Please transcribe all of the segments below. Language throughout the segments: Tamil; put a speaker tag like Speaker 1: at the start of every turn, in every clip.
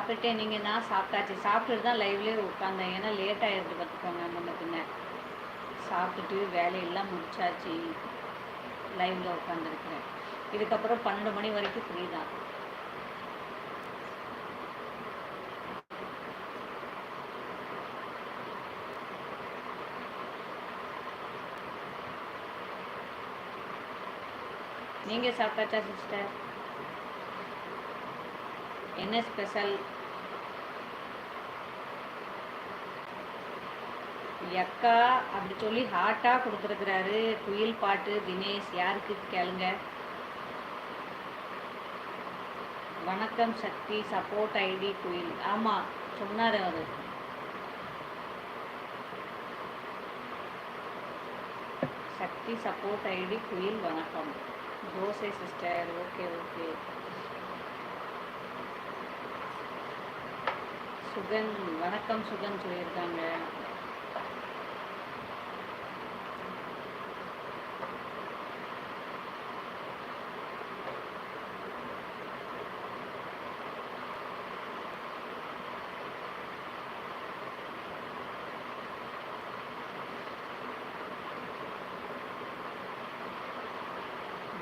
Speaker 1: சாப்பிட்டுட்டேன். நீங்கள் நான் சாப்பிட்டாச்சு. சாப்பிட்டுட்டு தான் லைவ்லேயே உட்காந்தேன். ஏன்னா லேட் ஆகிடுது பார்த்துக்கோங்க. முன்ன பின்ன சாப்பிட்டுட்டு வேலையெல்லாம் முடிச்சாச்சு. லைவில் உட்காந்துருக்குறேன். இதுக்கப்புறம் 12 மணி வரைக்கும் ஃப்ரீ தான். நீங்கள் சாப்பிட்டாச்சா சிஸ்டர்? என்ன ஸ்பெஷல்? எக்கா அப்படி சொல்லி ஹாட்டாக கொடுத்துருக்குறாரு. குயில் பாட்டு தினேஷ். யாருக்கு கேளுங்க. வணக்கம் சக்தி சப்போர்ட் ஐடி குயில். ஆமாம் சொன்னார் அவர். சக்தி சப்போர்ட் ஐடி குயில். வணக்கம் dosa sister. Okay okay. Sugan வணக்கம் சுகன் சொல்லியிருக்காங்க.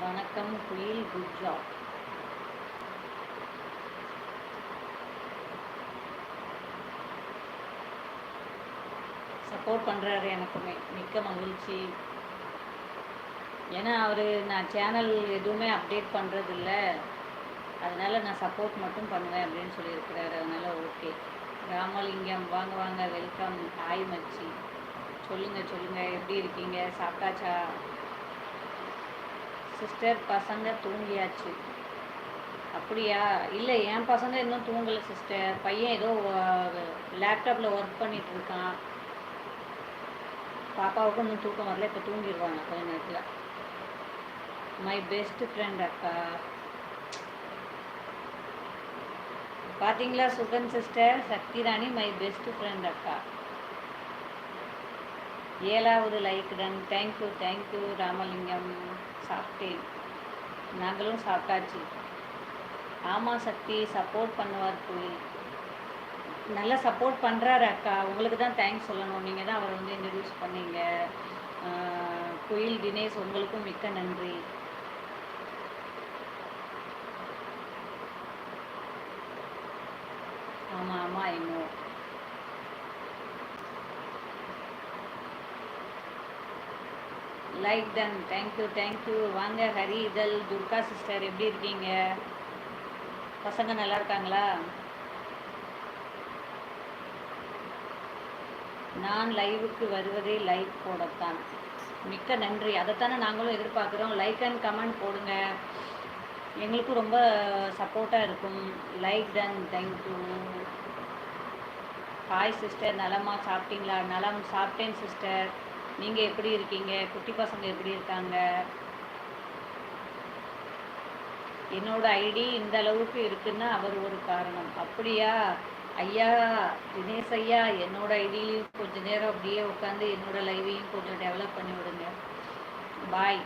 Speaker 1: வணக்கம் குயில். Good job. சப்போர்ட் பண்ணுறாரு எனக்குமே. மிக்க மகிழ்ச்சி. ஏன்னா அவர் நான் சேனல் எதுவுமே அப்டேட் பண்ணுறதில்ல, அதனால் நான் சப்போர்ட் மட்டும் பண்ணுவேன் அப்படின்னு சொல்லியிருக்கிறாரு. அதனால் ஓகே. ராமலிங்கம் வாங்க வாங்க, வெல்கம். ஹாய் மச்சி. சொல்லுங்கள் சொல்லுங்கள், எப்படி இருக்கீங்க? சாப்பிட்டாச்சா சிஸ்டர்? பசங்க தூங்கியாச்சு. அப்படியா? இல்லை, என் பசங்க இன்னும் தூங்கலை சிஸ்டர். பையன் ஏதோ லேப்டாப்பில் ஒர்க் பண்ணிகிட்டு இருக்கான். பாப்பாவுக்கும் இன்னும் தூக்கம் வரல. இப்போ தூங்கிடுவாங்க கொஞ்ச நேரத்தில். மை பெஸ்ட் ஃப்ரெண்ட் அக்கா. பார்த்தீங்களா Sugan sister? Sakthi Rani my best friend அக்கா. 7வது like done. Thank you thank you Ramalingam. சாப்பிட்டேன். நாங்களும் சாப்பிட்டாச்சு. ஆமாம் சக்தி சப்போர்ட் பண்ணுவார் குயில். நல்லா சப்போர்ட் பண்ணுறாரு அக்கா. உங்களுக்கு தான் தேங்க்ஸ் சொல்லணும். நீங்கள் தான் அவரை வந்து இன்ட்ரடியூஸ் பண்ணீங்க. குயில் தினேஷ் உங்களுக்கும் மிக்க நன்றி. ஆமாம் ஆமாம் இன்னும் லைக் டன். Thank you thank you. வாங்க ஹரி இதழ். துர்கா சிஸ்டர் எப்படி இருக்கீங்க? பசங்க நல்லா இருக்காங்களா? நான் லைவுக்கு வருவதே லைக் போடத்தான். மிக்க நன்றி. அதைத்தானே நாங்களும் எதிர்பார்க்குறோம். லைக் அண்ட் கமெண்ட் போடுங்க, எங்களுக்கும் ரொம்ப சப்போர்ட்டாக இருக்கும். Like done. Thank you. Hi sister, நலமா? சாப்பிட்டீங்களா? நலம், சாப்பிட்டேன் சிஸ்டர். நீங்கள் எப்படி இருக்கீங்க? குட்டி பசங்க எப்படி இருக்காங்க? என்னோட ஐடி இந்த அளவுக்கு இருக்குன்னா அவர் ஒரு காரணம். அப்படியா ஐயா? தினேஷ் ஐயா, என்னோட ஐடியிலையும் கொஞ்சம் நேரம் அப்படியே உட்காந்து என்னோட லைவையும் கொஞ்சம் டெவலப் பண்ணி விடுங்க. பாய்.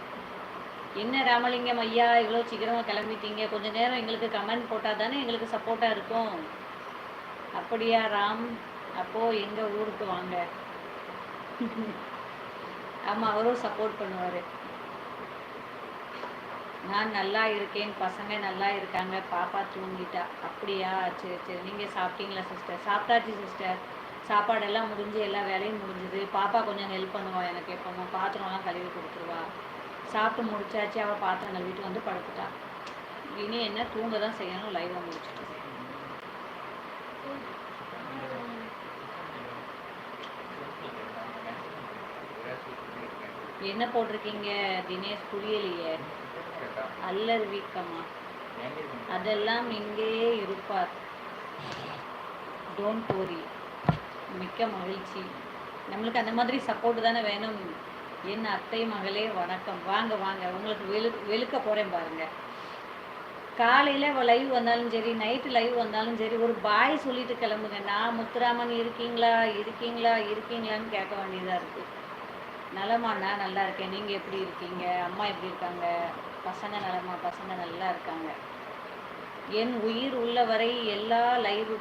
Speaker 1: என்ன ராமலிங்கம் ஐயா இவ்வளோ சீக்கிரமாக கிளம்பிட்டீங்க? கொஞ்சம் நேரம் எங்களுக்கு கமெண்ட் போட்டால் தானே எங்களுக்கு சப்போர்ட்டாக இருக்கும். அப்படியா ராம்? அப்போது எங்கள் ஊருக்கு வாங்க. ஆமாம், அவரும் சப்போர்ட் பண்ணுவார். நான் நல்லா இருக்கேன். பசங்க நல்லா இருக்காங்க. பாப்பா தூங்கிட்டா. அப்படியா? சரி சரி. நீங்கள் சாப்பிட்டீங்களா சிஸ்டர்? சாப்பிட்டாச்சு சிஸ்டர். சாப்பாடெல்லாம் முடிஞ்சு எல்லா வேலையும் முடிஞ்சுது. பாப்பா கொஞ்சம் ஹெல்ப் பண்ணுவாள் எனக்கு. எப்போ பாத்திரம்லாம் கழுவி கொடுத்துருவா. சாப்பிட்டு முடிச்சாச்சு. அவள் பாத்திரம் கழுவிட்டு வந்து படுத்துட்டா. இனி என்ன, தூங்க தான் செய்யணும். லைவை முடிச்சுட்டு என்ன போட்டிருக்கீங்க தினேஷ்? புரியலையே. அல்லர் வீக்கமா? அதெல்லாம் இங்கேயே இருப்பார். Don't worry. மிக்க மகிழ்ச்சி. நம்மளுக்கு அந்த மாதிரி சப்போர்ட் தானே வேணும். என் அத்தை மகளே வணக்கம். வாங்க வாங்க, உங்களுக்கு வெளுக்க போகிறேன் பாருங்கள். காலையில் லைவ் வந்தாலும் சரி, நைட்டு லைவ் வந்தாலும் சரி, ஒரு பாய் சொல்லிட்டு கிளம்புங்க. நான் முத்துராமன் இருக்கீங்களா இருக்கீங்களா இருக்கீங்களான்னு கேட்க வேண்டியதாக இருக்குது. நலமா? நான் நல்லா இருக்கேன். நீங்கள் எப்படி இருக்கீங்க? அம்மா எப்படி இருக்காங்க? பசங்க நலமா? பசங்க நல்லா இருக்காங்க. என் உயிர் உள்ளவரை எல்லா லைவ்